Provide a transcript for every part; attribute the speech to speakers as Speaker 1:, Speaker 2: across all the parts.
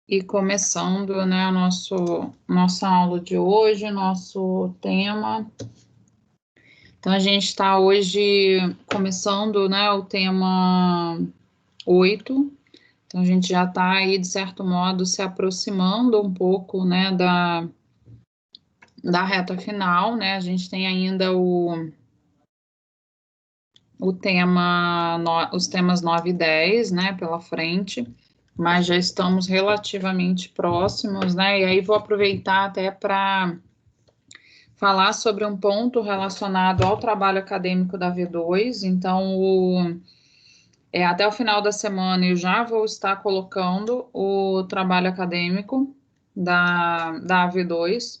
Speaker 1: E começando, né, nossa aula de hoje, nosso tema. Então, a gente está hoje começando, né, o tema 8. Então, a gente já está aí, de certo modo, se aproximando um pouco, né, da reta final, né? A gente tem ainda os temas 9 e 10, né, pela frente, mas já estamos relativamente próximos, né? E aí vou aproveitar até para falar sobre um ponto relacionado ao trabalho acadêmico da V2. Então, até o final da semana eu já vou estar colocando o trabalho acadêmico da V2,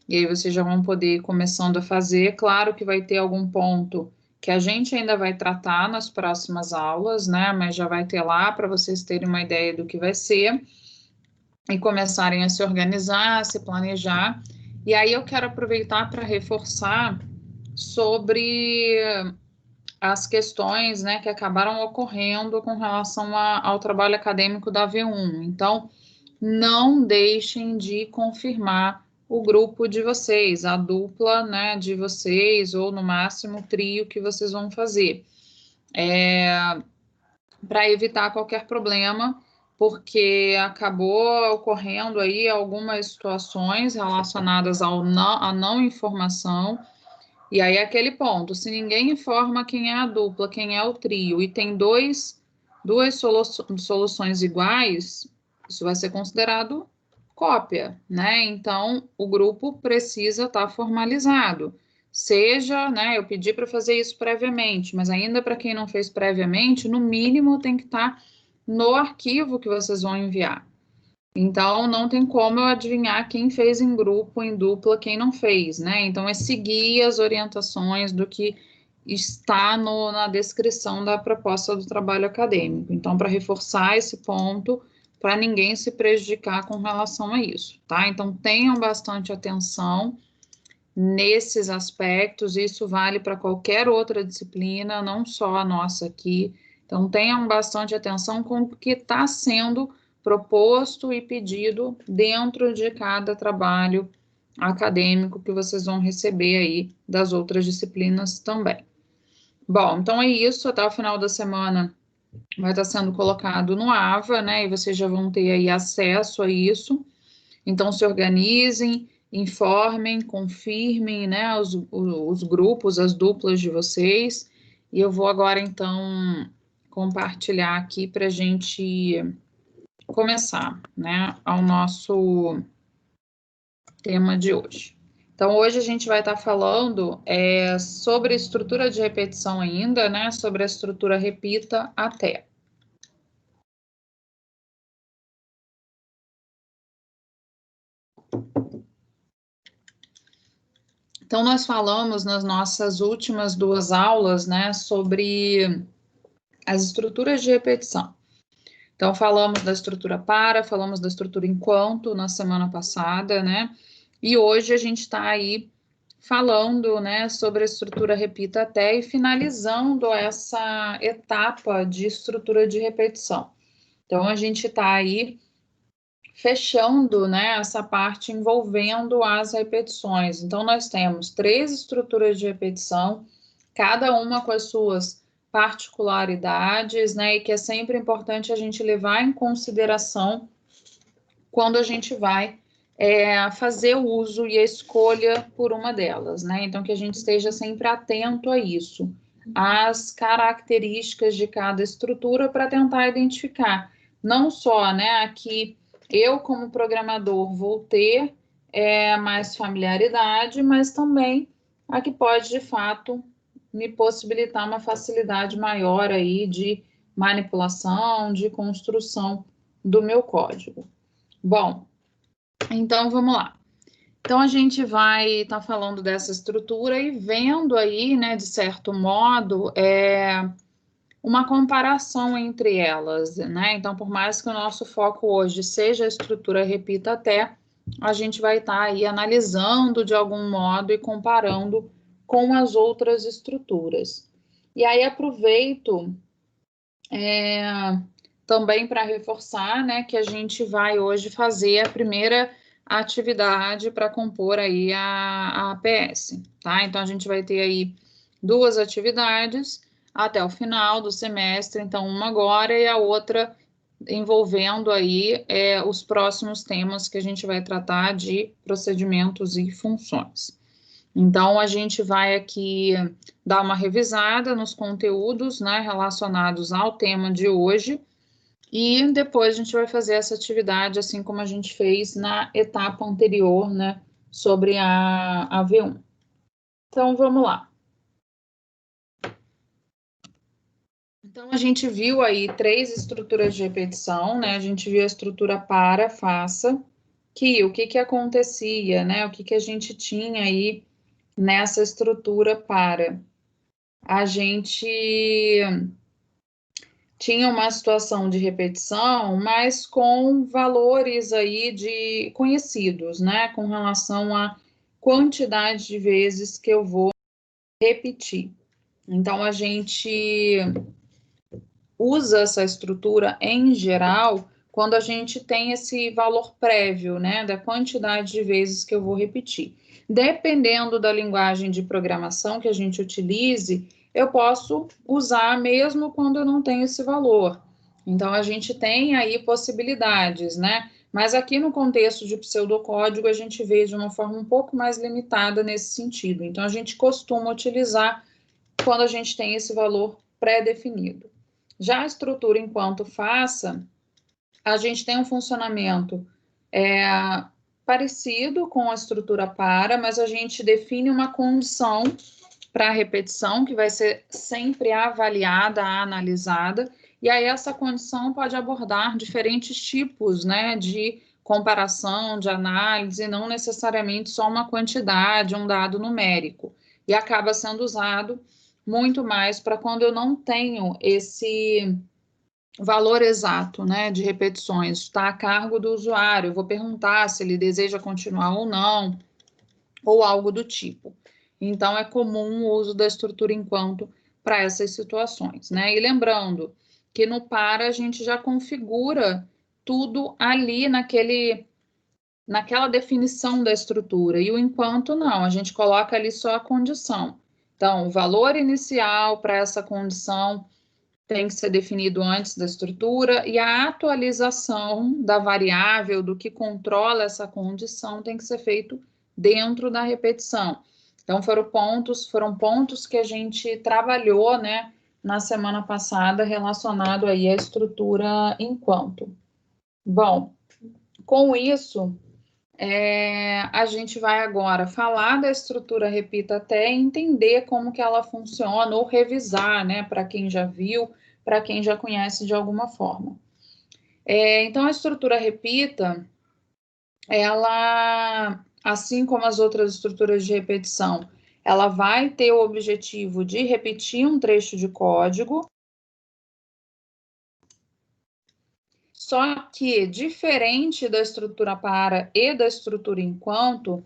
Speaker 1: e aí vocês já vão poder ir começando a fazer. Claro que vai ter algum ponto que a gente ainda vai tratar nas próximas aulas, né? Mas já vai ter lá para vocês terem uma ideia do que vai ser e começarem a se organizar, a se planejar. E aí eu quero aproveitar para reforçar sobre as questões, né, que acabaram ocorrendo com relação ao trabalho acadêmico da V1. Então, não deixem de confirmar o grupo de vocês, a dupla, né, de vocês, ou no máximo o trio que vocês vão fazer, para evitar qualquer problema, porque acabou ocorrendo aí algumas situações relacionadas à não informação. E aí, aquele ponto, se ninguém informa quem é a dupla, quem é o trio, e tem duas soluções iguais, isso vai ser considerado cópia, né? Então, o grupo precisa estar formalizado. Seja, né, eu pedi para fazer isso previamente, mas ainda para quem não fez previamente, no mínimo tem que estar no arquivo que vocês vão enviar. Então, não tem como eu adivinhar quem fez em grupo, em dupla, quem não fez, né? Então, é seguir as orientações do que está na descrição da proposta do trabalho acadêmico. Então, para reforçar esse ponto, para ninguém se prejudicar com relação a isso, tá? Então, tenham bastante atenção nesses aspectos, isso vale para qualquer outra disciplina, não só a nossa aqui. Então, tenham bastante atenção com o que está sendo proposto e pedido dentro de cada trabalho acadêmico que vocês vão receber aí das outras disciplinas também. Bom, então é isso, até o final da semana vai estar sendo colocado no AVA, né, e vocês já vão ter aí acesso a isso. Então, se organizem, informem, confirmem, né, os grupos, as duplas de vocês. E eu vou agora, então, compartilhar aqui para a gente começar, né, ao nosso tema de hoje. Então, hoje a gente vai estar falando sobre estrutura de repetição ainda, né, sobre a estrutura repita até. Então, nós falamos nas nossas últimas duas aulas, né, sobre as estruturas de repetição. Então, falamos da estrutura para, falamos da estrutura enquanto na semana passada, né? E hoje a gente está aí falando, né, sobre a estrutura repita até e finalizando essa etapa de estrutura de repetição. Então, a gente está aí fechando, né, essa parte envolvendo as repetições. Então, nós temos 3 estruturas de repetição, cada uma com as suas particularidades, né, e que é sempre importante a gente levar em consideração quando a gente vai fazer o uso e a escolha por uma delas, né? Então, que a gente esteja sempre atento a isso, às características de cada estrutura para tentar identificar, não só, né, aqui eu, como programador, vou ter mais familiaridade, mas também a que pode, de fato, me possibilitar uma facilidade maior aí de manipulação, de construção do meu código. Bom, então vamos lá. Então a gente vai estar falando dessa estrutura e vendo aí, né, de certo modo, uma comparação entre elas, né? Então, por mais que o nosso foco hoje seja a estrutura repita até, a gente vai estar aí analisando de algum modo e comparando com as outras estruturas. E aí aproveito também para reforçar, né, que a gente vai hoje fazer a primeira atividade para compor aí a APS, tá? Então, a gente vai ter aí 2 atividades até o final do semestre, então uma agora e a outra envolvendo aí os próximos temas que a gente vai tratar de procedimentos e funções. Então, a gente vai aqui dar uma revisada nos conteúdos, né, relacionados ao tema de hoje, e depois a gente vai fazer essa atividade, assim como a gente fez na etapa anterior, né, sobre a V1. Então, vamos lá. Então, a gente viu aí 3 estruturas de repetição, né? A gente viu a estrutura para, faça, que o que acontecia, né? O que a gente tinha aí nessa estrutura para? A gente tinha uma situação de repetição, mas com valores aí de conhecidos, né? Com relação à quantidade de vezes que eu vou repetir. Então, a gente usa essa estrutura em geral quando a gente tem esse valor prévio, né, da quantidade de vezes que eu vou repetir. Dependendo da linguagem de programação que a gente utilize, eu posso usar mesmo quando eu não tenho esse valor. Então, a gente tem aí possibilidades, né? Mas aqui no contexto de pseudocódigo, a gente vê de uma forma um pouco mais limitada nesse sentido. Então, a gente costuma utilizar quando a gente tem esse valor pré-definido. Já a estrutura enquanto faça, a gente tem um funcionamento parecido com a estrutura para, mas a gente define uma condição para a repetição, que vai ser sempre avaliada, analisada, e aí essa condição pode abordar diferentes tipos, né, de comparação, de análise, não necessariamente só uma quantidade, um dado numérico, e acaba sendo usado muito mais para quando eu não tenho esse valor exato, né, de repetições, está a cargo do usuário. Eu vou perguntar se ele deseja continuar ou não, ou algo do tipo. Então, é comum o uso da estrutura enquanto para essas situações, né? E lembrando que no para a gente já configura tudo ali naquela definição da estrutura, e o enquanto não, a gente coloca ali só a condição. Então, o valor inicial para essa condição tem que ser definido antes da estrutura, e a atualização da variável, do que controla essa condição, tem que ser feito dentro da repetição. Então, foram pontos que a gente trabalhou, né, na semana passada, relacionado aí à estrutura enquanto. Bom, com isso, a gente vai agora falar da estrutura repita até entender como que ela funciona, ou revisar, né, para quem já viu, para quem já conhece de alguma forma. Então, a estrutura repita, ela, assim como as outras estruturas de repetição, ela vai ter o objetivo de repetir um trecho de código, só que, diferente da estrutura para e da estrutura enquanto,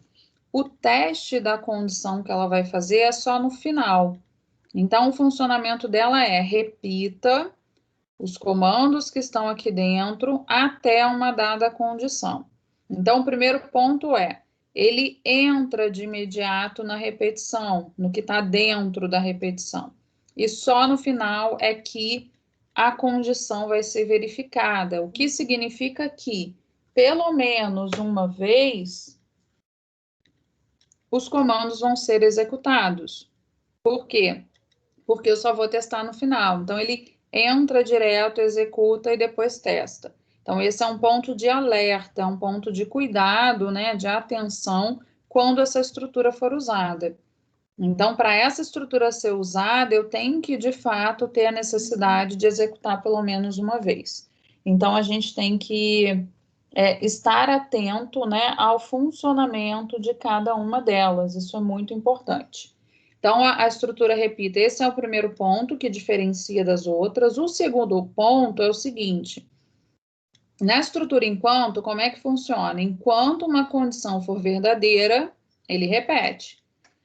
Speaker 1: o teste da condição que ela vai fazer é só no final. Então, o funcionamento dela é: repita os comandos que estão aqui dentro até uma dada condição. Então, o primeiro ponto é: ele entra de imediato na repetição, no que está dentro da repetição. E só no final é que a condição vai ser verificada, o que significa que, pelo menos uma vez, os comandos vão ser executados. Por quê? Porque eu só vou testar no final. Então, ele entra direto, executa e depois testa. Então, esse é um ponto de alerta, um ponto de cuidado, né, de atenção, quando essa estrutura for usada. Então, para essa estrutura ser usada, eu tenho que, de fato, ter a necessidade de executar pelo menos uma vez. Então, a gente tem que estar atento, né, ao funcionamento de cada uma delas. Isso é muito importante. Então, a estrutura repita, esse é o primeiro ponto que diferencia das outras. O segundo ponto é o seguinte: na estrutura enquanto, como é que funciona? Enquanto uma condição for verdadeira, ele repete.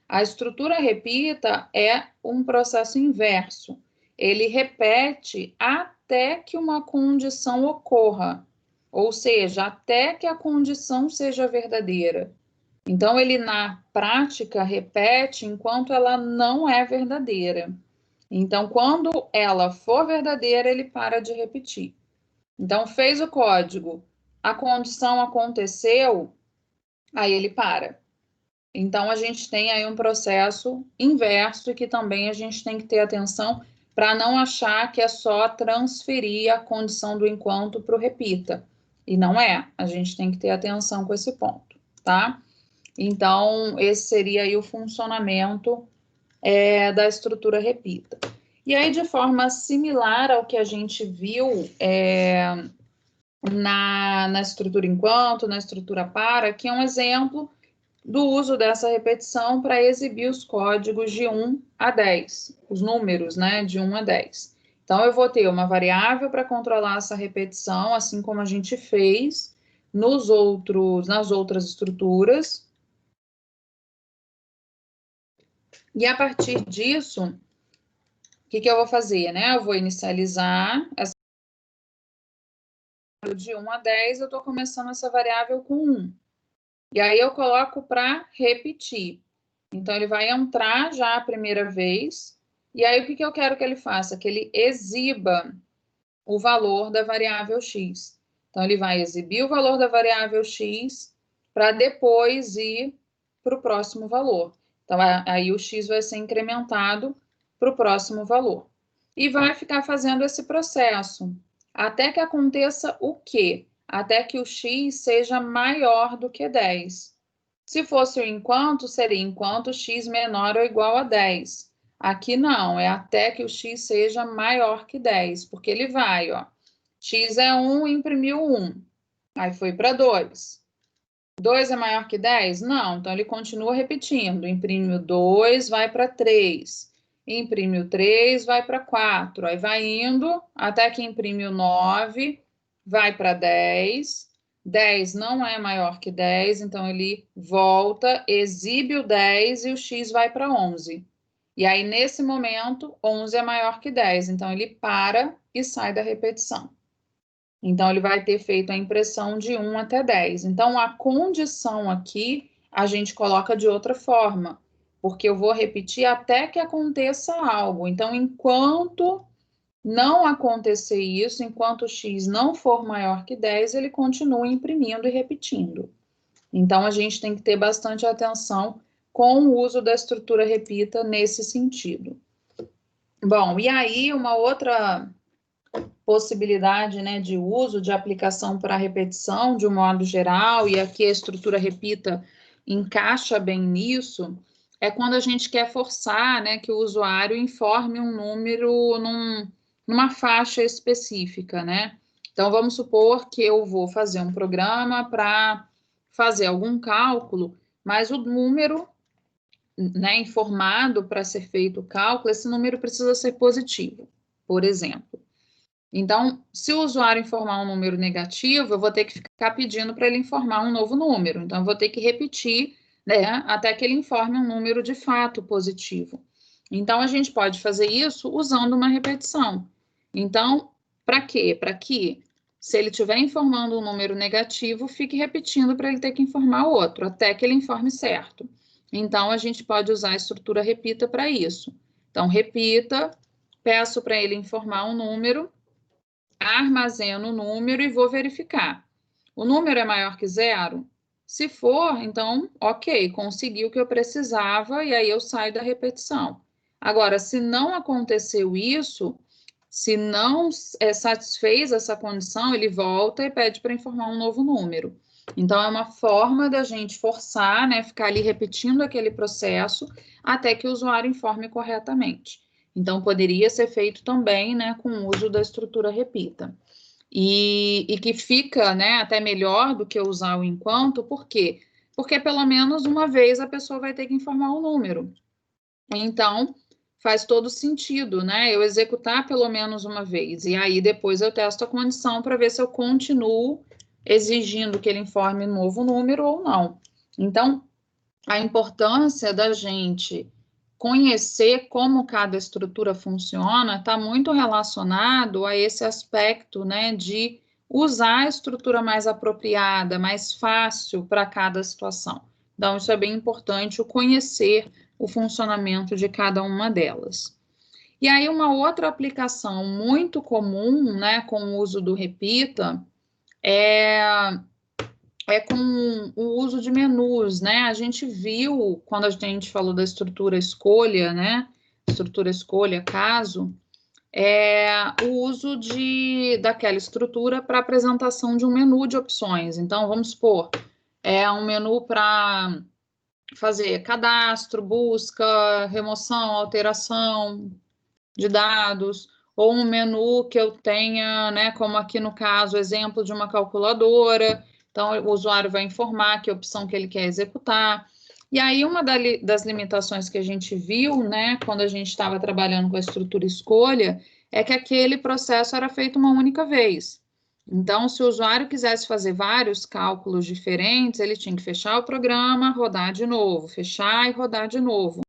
Speaker 1: A estrutura repita é um processo inverso. Ele repete até até que uma condição ocorra, ou seja, até que a condição seja verdadeira. Então, ele na prática repete enquanto ela não é verdadeira. Então, quando ela for verdadeira, ele para de repetir. Então, fez o código, a condição aconteceu, aí ele para. Então, a gente tem aí um processo inverso e que também a gente tem que ter atenção para não achar que é só transferir a condição do enquanto para o repita. E não é. A gente tem que ter atenção com esse ponto, tá? Então, esse seria aí o funcionamento da estrutura repita. E aí, de forma similar ao que a gente viu na estrutura enquanto, na estrutura para, que é um exemplo do uso dessa repetição para exibir os códigos de 1 a 10, os números, né, de 1 a 10. Então, eu vou ter uma variável para controlar essa repetição, assim como a gente fez nas outras estruturas. E a partir disso, o que eu vou fazer, né? Eu vou inicializar essa de 1 a 10, eu estou começando essa variável com 1. E aí eu coloco para repetir. Então, ele vai entrar já a primeira vez. E aí, o que eu quero que ele faça? Que ele exiba o valor da variável x. Então, ele vai exibir o valor da variável x para depois ir para o próximo valor. Então, aí o x vai ser incrementado para o próximo valor. E vai ficar fazendo esse processo até que aconteça o quê? Até que o x seja maior do que 10. Se fosse o enquanto, seria enquanto x menor ou igual a 10. Aqui não, é até que o x seja maior que 10, porque ele vai, ó, x é 1, imprimiu 1, aí foi para 2. 2 é maior que 10? Não, então ele continua repetindo, imprime o 2, vai para 3, imprime o 3, vai para 4, aí vai indo até que imprime o 9, vai para 10, 10 não é maior que 10, então ele volta, exibe o 10 e o x vai para 11. E aí, nesse momento, 11 é maior que 10, então ele para e sai da repetição. Então, ele vai ter feito a impressão de 1 até 10. Então, a condição aqui, a gente coloca de outra forma, porque eu vou repetir até que aconteça algo. Então, enquanto não acontecer isso, enquanto o x não for maior que 10, ele continua imprimindo e repetindo. Então, a gente tem que ter bastante atenção com o uso da estrutura repita nesse sentido. Bom, e aí uma outra possibilidade, né, de uso, de aplicação para repetição, de um modo geral, e aqui a estrutura repita encaixa bem nisso, é quando a gente quer forçar, né, que o usuário informe um número numa faixa específica, né? Então, vamos supor que eu vou fazer um programa para fazer algum cálculo, mas o número, né, informado para ser feito o cálculo, esse número precisa ser positivo, por exemplo. Então, se o usuário informar um número negativo, eu vou ter que ficar pedindo para ele informar um novo número. Então, eu vou ter que repetir, né, até que ele informe um número de fato positivo. Então, a gente pode fazer isso usando uma repetição. Então, para quê? Para que, se ele estiver informando um número negativo, fique repetindo para ele ter que informar outro, até que ele informe certo. Então, a gente pode usar a estrutura repita para isso. Então, repita, peço para ele informar um número, armazeno o número e vou verificar. O número é maior que 0? Se for, então, ok, consegui o que eu precisava e aí eu saio da repetição. Agora, se não aconteceu isso, se não satisfez essa condição, ele volta e pede para informar um novo número. Então, é uma forma da gente forçar, né, ficar ali repetindo aquele processo até que o usuário informe corretamente. Então, poderia ser feito também, né, com o uso da estrutura repita. E que fica, né, até melhor do que usar o enquanto, por quê? Porque pelo menos uma vez a pessoa vai ter que informar o número. Então, faz todo sentido, né, eu executar pelo menos uma vez. E aí, depois eu testo a condição para ver se eu continuo exigindo que ele informe um novo número ou não. Então, a importância da gente conhecer como cada estrutura funciona está muito relacionado a esse aspecto, né, de usar a estrutura mais apropriada, mais fácil para cada situação. Então, isso é bem importante, o conhecer o funcionamento de cada uma delas. E aí, uma outra aplicação muito comum, né, com o uso do repita, é com o uso de menus, né? A gente viu, quando a gente falou da estrutura escolha, né? Estrutura escolha, caso, o uso daquela estrutura para apresentação de um menu de opções. Então, vamos supor, um menu para fazer cadastro, busca, remoção, alteração de dados, ou um menu que eu tenha, né, como aqui no caso, exemplo de uma calculadora. Então, o usuário vai informar que opção que ele quer executar. E aí, uma das limitações que a gente viu, né, quando a gente estava trabalhando com a estrutura escolha, é que aquele processo era feito uma única vez. Então, se o usuário quisesse fazer vários cálculos diferentes, ele tinha que fechar o programa, rodar de novo, fechar e rodar de novo.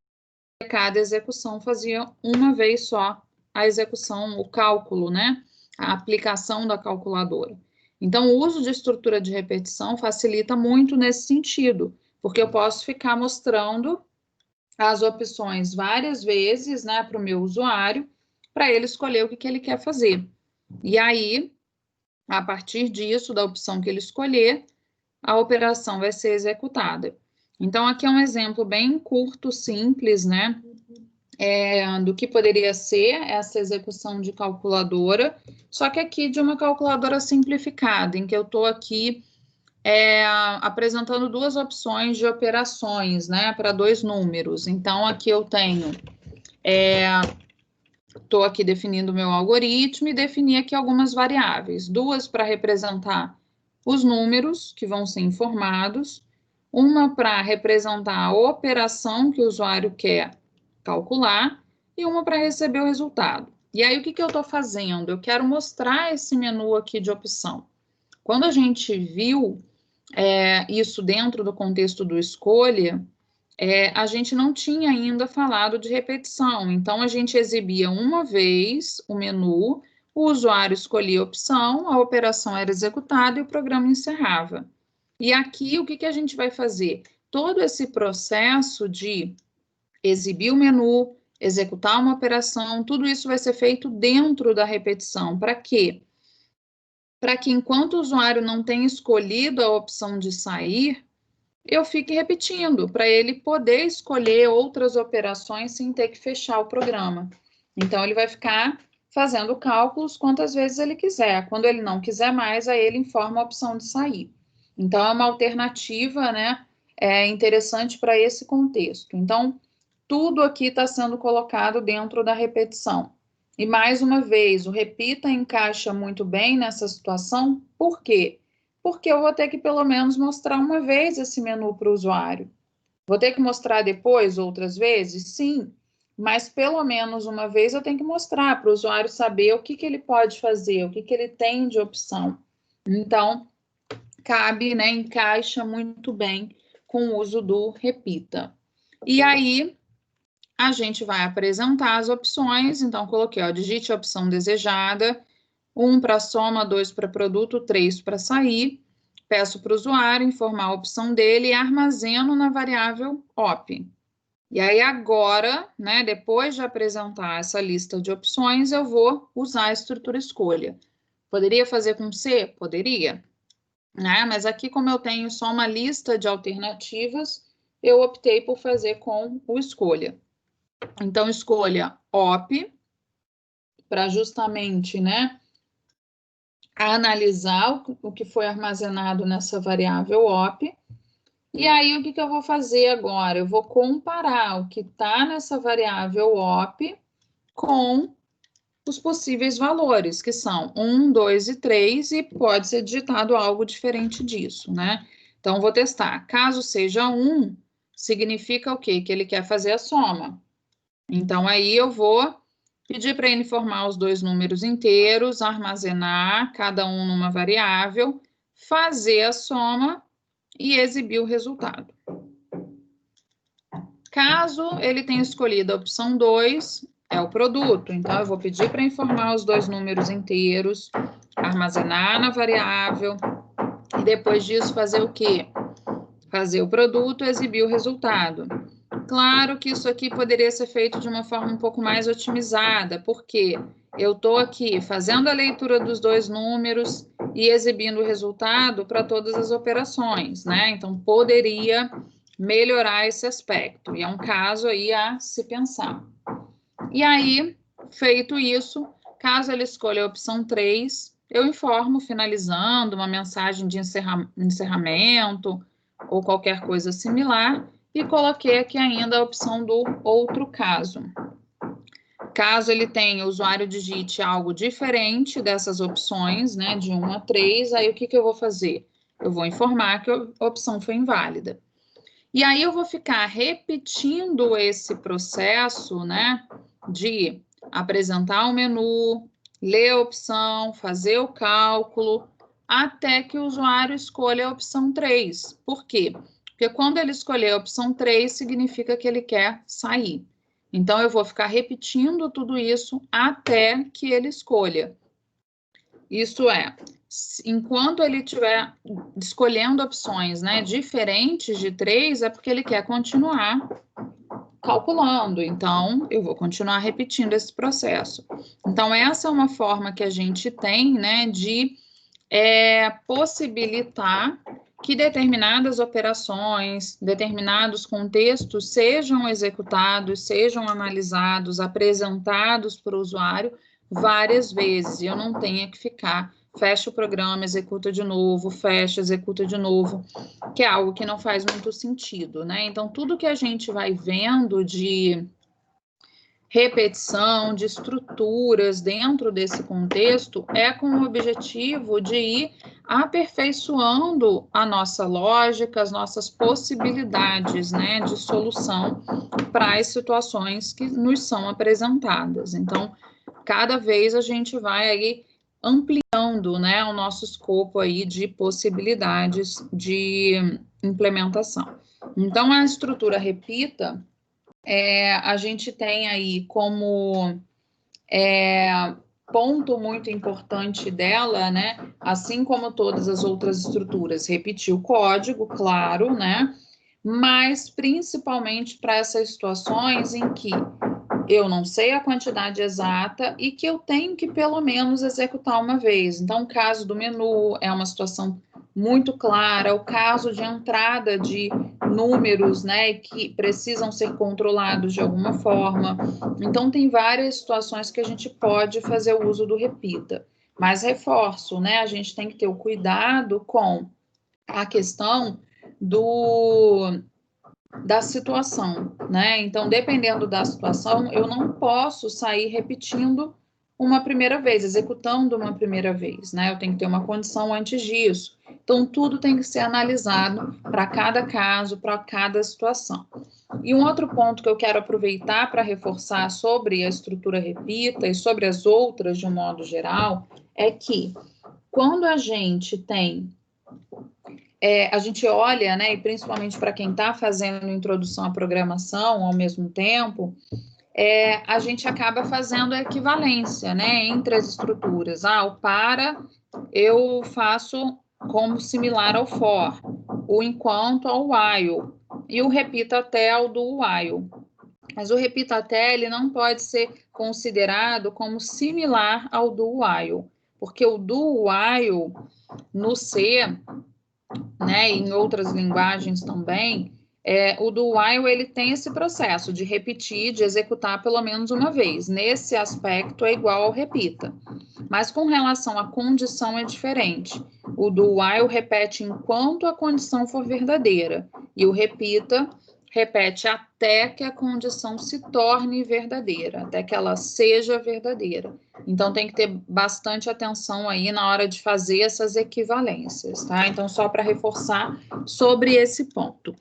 Speaker 1: Cada execução fazia uma vez só a execução, o cálculo, né? A aplicação da calculadora. Então, o uso de estrutura de repetição facilita muito nesse sentido, porque eu posso ficar mostrando as opções várias vezes, né, para o meu usuário, para ele escolher o que ele quer fazer. E aí, a partir disso, da opção que ele escolher, a operação vai ser executada. Então, aqui é um exemplo bem curto, simples, né? Do que poderia ser essa execução de calculadora, só que aqui de uma calculadora simplificada, em que eu estou aqui apresentando duas opções de operações, né, para dois números. Então, aqui eu tenho, estou aqui definindo o meu algoritmo e defini aqui algumas variáveis, duas para representar os números que vão ser informados, uma para representar a operação que o usuário quer calcular e uma para receber o resultado. E aí, o que eu estou fazendo? Eu quero mostrar esse menu aqui de opção. Quando a gente viu isso dentro do contexto do escolha, a gente não tinha ainda falado de repetição. Então, a gente exibia uma vez o menu, o usuário escolhia a opção, a operação era executada e o programa encerrava. E aqui, o que a gente vai fazer? Todo esse processo de exibir o menu, executar uma operação, tudo isso vai ser feito dentro da repetição. Para quê? Para que enquanto o usuário não tenha escolhido a opção de sair, eu fique repetindo, para ele poder escolher outras operações sem ter que fechar o programa. Então, ele vai ficar fazendo cálculos quantas vezes ele quiser. Quando ele não quiser mais, aí ele informa a opção de sair. Então, é uma alternativa, né, interessante para esse contexto. Então, tudo aqui está sendo colocado dentro da repetição. E, mais uma vez, o repita encaixa muito bem nessa situação. Por quê? Porque eu vou ter que, pelo menos, mostrar uma vez esse menu para o usuário. Vou ter que mostrar depois, outras vezes? Sim, mas pelo menos uma vez eu tenho que mostrar para o usuário saber o que ele pode fazer, o que ele tem de opção. Então, cabe, né, encaixa muito bem com o uso do repita. E aí, a gente vai apresentar as opções. Então, coloquei, ó, digite a opção desejada, 1 para soma, 2 para produto, 3 para sair. Peço para o usuário informar a opção dele e armazeno na variável op. E aí agora, né, depois de apresentar essa lista de opções, eu vou usar a estrutura escolha. Poderia fazer com C? Poderia, né? Mas aqui, como eu tenho só uma lista de alternativas, eu optei por fazer com o escolha. Então, escolha op, para justamente, né, analisar o que foi armazenado nessa variável op. E aí, o que eu vou fazer agora? Eu vou comparar o que está nessa variável op com os possíveis valores, que são 1, 2 e 3, e pode ser digitado algo diferente disso, né? Então, vou testar. Caso seja 1, significa o quê? Que ele quer fazer a soma. Então, aí eu vou pedir para ele informar os dois números inteiros, armazenar cada um numa variável, fazer a soma e exibir o resultado. Caso ele tenha escolhido a opção 2, é o produto. Então, eu vou pedir para informar os dois números inteiros, armazenar na variável, e depois disso fazer o quê? Fazer o produto, exibir o resultado. Claro que isso aqui poderia ser feito de uma forma um pouco mais otimizada, porque eu estou aqui fazendo a leitura dos dois números e exibindo o resultado para todas as operações, né? Então, poderia melhorar esse aspecto, e é um caso aí a se pensar. E aí, feito isso, caso ele escolha a opção 3, eu informo, finalizando, uma mensagem de encerramento ou qualquer coisa similar, e coloquei aqui ainda a opção do outro caso. Caso ele tenha, o usuário digite algo diferente dessas opções, né, de 1 a 3, aí o que eu vou fazer? Eu vou informar que a opção foi inválida. E aí eu vou ficar repetindo esse processo, né, de apresentar o menu, ler a opção, fazer o cálculo, até que o usuário escolha a opção 3. Por quê? Porque quando ele escolher a opção 3, significa que ele quer sair. Então, eu vou ficar repetindo tudo isso até que ele escolha. Isso é, enquanto ele estiver escolhendo opções, né, diferentes de 3, é porque ele quer continuar calculando. Então, eu vou continuar repetindo esse processo. Então, essa é uma forma que a gente tem, né, de possibilitar que determinadas operações, determinados contextos sejam executados, sejam analisados, apresentados para o usuário várias vezes, e eu não tenha que ficar, fecha o programa, executa de novo, fecha, executa de novo, que é algo que não faz muito sentido, né? Então, tudo que a gente vai vendo de repetição, de estruturas dentro desse contexto, é com o objetivo de ir aperfeiçoando a nossa lógica, as nossas possibilidades, né, de solução para as situações que nos são apresentadas. Então, cada vez a gente vai aí ampliando, né, o nosso escopo aí de possibilidades de implementação. Então, a estrutura repita, a gente tem aí como ponto muito importante dela, né? Assim como todas as outras estruturas, repetir o código, claro, né? Mas principalmente para essas situações em que eu não sei a quantidade exata e que eu tenho que pelo menos executar uma vez. Então, o caso do menu é uma situação muito clara, o caso de entrada de números, né, que precisam ser controlados de alguma forma. Então, tem várias situações que a gente pode fazer o uso do repita. Mas reforço, né, a gente tem que ter o cuidado com a questão da situação, né? Então, dependendo da situação, eu não posso sair repetindo uma primeira vez, executando uma primeira vez, né? Eu tenho que ter uma condição antes disso. Então, tudo tem que ser analisado para cada caso, para cada situação. E um outro ponto que eu quero aproveitar para reforçar sobre a estrutura repita e sobre as outras de um modo geral, é que quando a gente tem a gente olha, né, e principalmente para quem está fazendo introdução à programação ao mesmo tempo, a gente acaba fazendo a equivalência, né, entre as estruturas. O para eu faço como similar ao for, o enquanto ao while, e o repita até ao do while. Mas o repita até, ele não pode ser considerado como similar ao do while, porque o do while, no C, né, e em outras linguagens também, o do while ele tem esse processo de repetir, de executar pelo menos uma vez. Nesse aspecto é igual ao repita. Mas com relação à condição é diferente. O do while repete enquanto a condição for verdadeira. E o repita repete até que a condição se torne verdadeira, até que ela seja verdadeira. Então, tem que ter bastante atenção aí na hora de fazer essas equivalências, tá? Então, só para reforçar sobre esse ponto.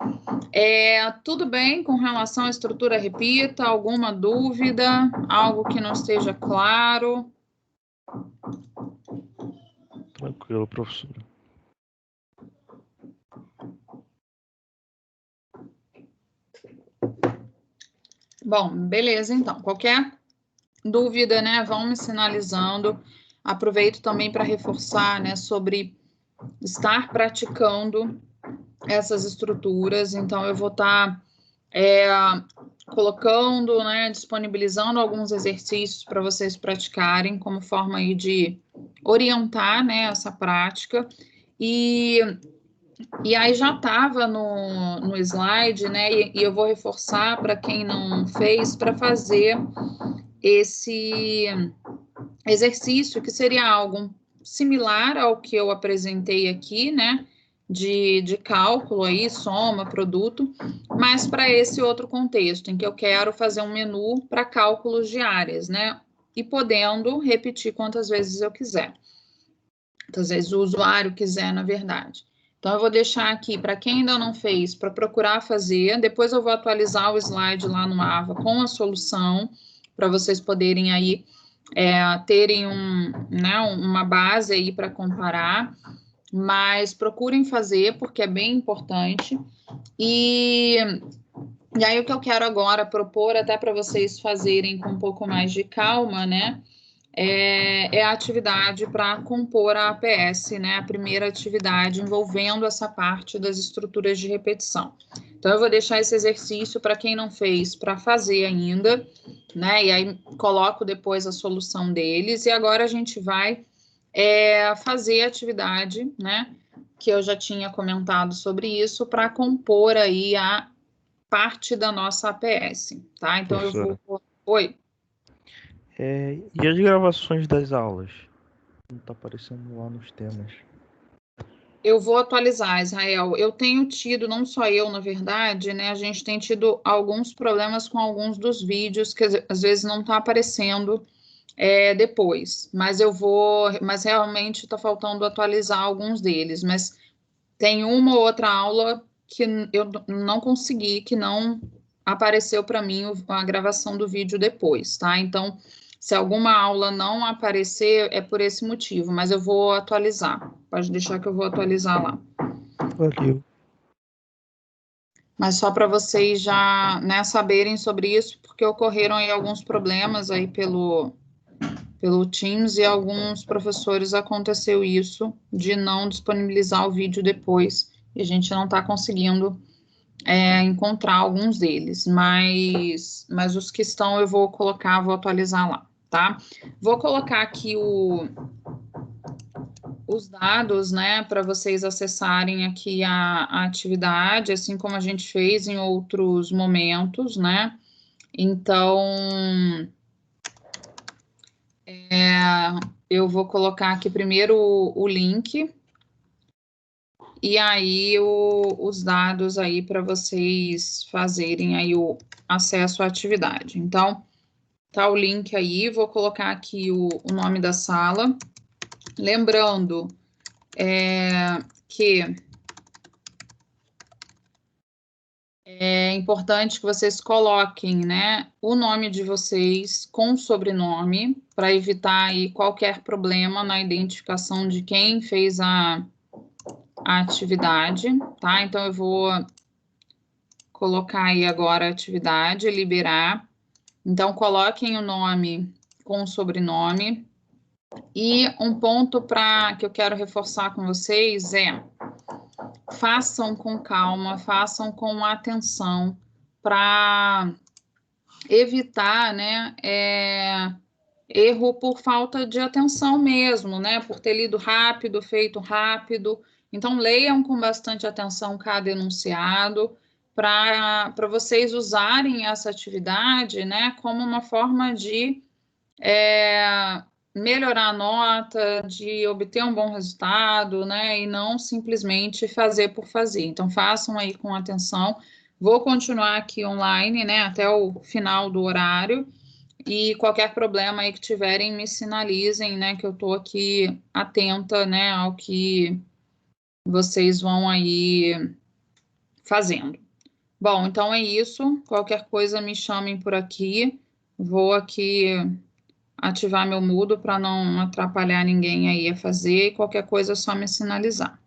Speaker 1: Tudo bem com relação à estrutura repita? Alguma dúvida? Algo que não esteja claro?
Speaker 2: Tranquilo, professora.
Speaker 1: Bom, beleza, então. Qualquer dúvida, né, vão me sinalizando. Aproveito também para reforçar, né, sobre estar praticando essas estruturas. Então, eu vou estar colocando, né, disponibilizando alguns exercícios para vocês praticarem como forma aí de orientar, né, essa prática. E aí já estava no slide, né, e eu vou reforçar para quem não fez, para fazer esse exercício, que seria algo similar ao que eu apresentei aqui, né, de cálculo aí, soma, produto, mas para esse outro contexto, em que eu quero fazer um menu para cálculos de áreas, né, e podendo repetir quantas vezes eu quiser. Quantas vezes o usuário quiser, na verdade. Então, eu vou deixar aqui, para quem ainda não fez, para procurar fazer. Depois eu vou atualizar o slide lá no AVA com a solução, para vocês poderem aí terem uma base aí para comparar. Mas procurem fazer, porque é bem importante. E aí o que eu quero agora propor, até para vocês fazerem com um pouco mais de calma, né? É a atividade para compor a APS, né? A primeira atividade envolvendo essa parte das estruturas de repetição. Então, eu vou deixar esse exercício para quem não fez para fazer ainda, né? E aí coloco depois a solução deles. E agora a gente vai fazer a atividade, né? Que eu já tinha comentado sobre isso, para compor aí a parte da nossa APS, tá? Então,
Speaker 2: Professora,
Speaker 1: eu vou... Oi.
Speaker 2: E as gravações das aulas? Não tá aparecendo lá nos temas.
Speaker 1: Eu vou atualizar, Israel. Eu tenho tido, não só eu, na verdade, né? A gente tem tido alguns problemas com alguns dos vídeos que às vezes não está aparecendo depois. Mas realmente está faltando atualizar alguns deles. Mas tem uma ou outra aula que eu não consegui, que não apareceu para mim a gravação do vídeo depois, tá? Então, se alguma aula não aparecer, é por esse motivo, mas eu vou atualizar. Pode deixar que eu vou atualizar lá.
Speaker 2: Valeu.
Speaker 1: Mas só para vocês já, né, saberem sobre isso, porque ocorreram aí alguns problemas aí pelo Teams e alguns professores aconteceu isso de não disponibilizar o vídeo depois e a gente não está conseguindo encontrar alguns deles, mas os que estão eu vou colocar, vou atualizar lá, tá? Vou colocar aqui os dados, né, para vocês acessarem aqui a atividade, assim como a gente fez em outros momentos, né? Então, eu vou colocar aqui primeiro o link e aí os dados aí para vocês fazerem aí o acesso à atividade. Então, tá o link aí, vou colocar aqui o nome da sala. Lembrando que é importante que vocês coloquem, né, o nome de vocês com sobrenome, para evitar aí qualquer problema na identificação de quem fez a atividade, tá? Então, eu vou colocar aí agora a atividade, liberar. Então, coloquem o nome com o sobrenome. E um ponto que eu quero reforçar com vocês façam com calma, façam com atenção, para evitar, né, erro por falta de atenção mesmo, né, por ter lido rápido, feito rápido. Então, leiam com bastante atenção cada enunciado, para vocês usarem essa atividade, né, como uma forma de melhorar a nota, de obter um bom resultado, né? E não simplesmente fazer por fazer. Então, façam aí com atenção. Vou continuar aqui online, né? Até o final do horário. E qualquer problema aí que tiverem, me sinalizem, né? Que eu estou aqui atenta, né? Ao que vocês vão aí fazendo. Bom, então é isso. Qualquer coisa, me chamem por aqui. Vou aqui ativar meu mudo para não atrapalhar ninguém aí a fazer, e qualquer coisa é só me sinalizar.